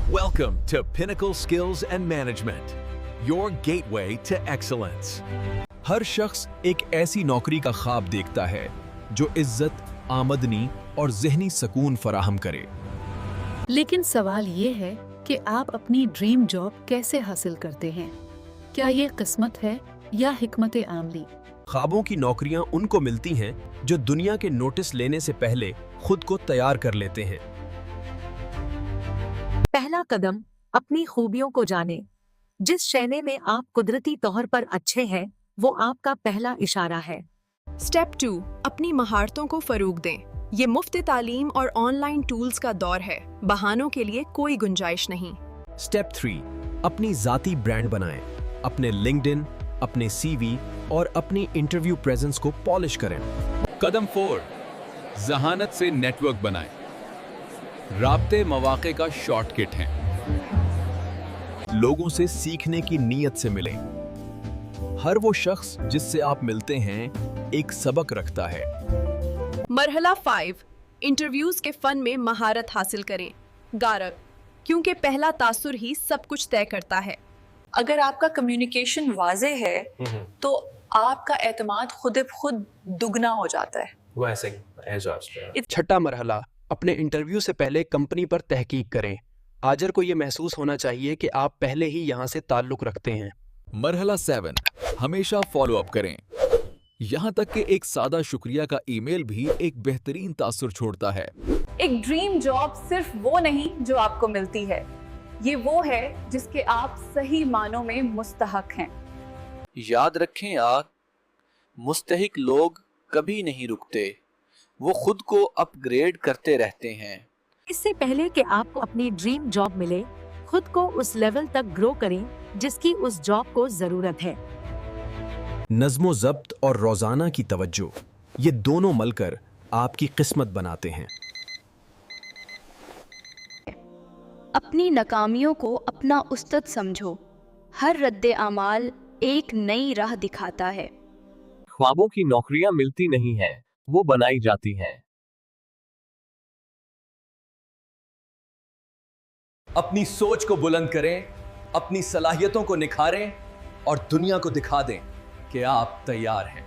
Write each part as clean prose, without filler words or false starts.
Welcome to Pinnacle Skills and Management, your gateway to excellence. हर शख्स एक ऐसी नौकरी का ख्वाब देखता है जो इज्जत, आमदनी और ज़हनी सुकून फराहम करे। लेकिन सवाल ये है कि आप अपनी ड्रीम जॉब कैसे हासिल करते हैं? क्या ये किस्मत है या हिकमत आमली? ख्वाबों की नौकरियां उनको मिलती हैं जो दुनिया के नोटिस लेने से पहले खुद को तैयार कर लेते हैं। पहला कदम, अपनी खूबियों को जानें। जिस शैने में आप कुदरती तौर पर अच्छे हैं, वो आपका पहला इशारा है। स्टेप 2, अपनी महारतों को फरोग दें। ये मुफ्त तालीम और ऑनलाइन टूल्स का दौर है, बहानों के लिए कोई गुंजाइश नहीं। स्टेप 3, अपनी ज़ाती ब्रांड बनाएं। अपने लिंक्डइन, अपने सीवी और अपनी इंटरव्यू प्रेजेंस को पॉलिश करें। कदम 4, जहानत से नेटवर्क बनाएं। राब्ते मौके का शॉर्टकट हैं। लोगों से सीखने की नीयत से मिलें। हर वो शख्स जिससे आप मिलते हैं एक सबक रखता है। मरहला 5, इंटरव्यूज के फन में महारत हासिल करें। गारक, क्योंकि पहला तासुर ही सब कुछ तय करता है। अगर आपका कम्युनिकेशन वाज़े है तो आपका एतमाद खुद खुद दुगना हो जाता है। छठा मरहला, अपने इंटरव्यू से पहले कंपनी पर तहकीक करें। आजर को ये महसूस होना चाहिए कि आप पहले ही यहाँ से ताल्लुक रखते हैं। मरहला 7, हमेशा फॉलो अप करें। यहाँ तक कि एक सादा शुक्रिया का ईमेल भी एक बेहतरीन तासुर छोड़ता है। एक ड्रीम जॉब सिर्फ वो नहीं जो आपको मिलती है, ये वो है जिसके आप सही मानों में मुस्तहक हैं। याद रखें यार, मुस्तहिक लोग कभी नहीं रुकते, वो खुद को अपग्रेड करते रहते हैं। इससे पहले कि आपको अपनी ड्रीम जॉब मिले, खुद को उस लेवल तक ग्रो करें जिसकी उस जॉब को जरूरत है। नज़्मो ज़ब्त और रोज़ाना की तवज्जो, ये दोनों मिलकर आपकी किस्मत बनाते हैं। अपनी नाकामियों को अपना उस्ताद समझो। हर रद्दे अमाल एक नई राह दिखाता है। ख्वाबों की नौकरियां मिलती नहीं हैं, वो बनाई जाती हैं। अपनी सोच को बुलंद करें, अपनी सलाहियतों को निखारें और दुनिया को दिखा दें कि आप तैयार हैं।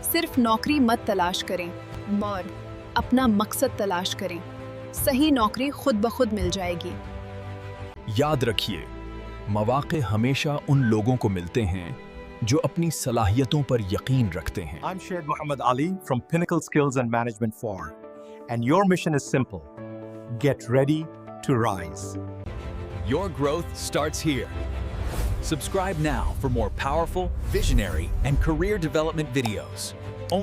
सिर्फ नौकरी मत तलाश करें, और अपना मकसद तलाश करें। सही नौकरी खुद ब खुद मिल जाएगी। याद रखिए, मौके हमेशा उन लोगों को मिलते हैं जो अपनी सलाहियतों पर यकीन रखते हैं। I'm Shaid Muhammad Ali from Pinnacle Skills and Management 4, and your mission is simple. Get ready to rise. Your growth starts here. Subscribe now for more powerful, visionary, and career development videos.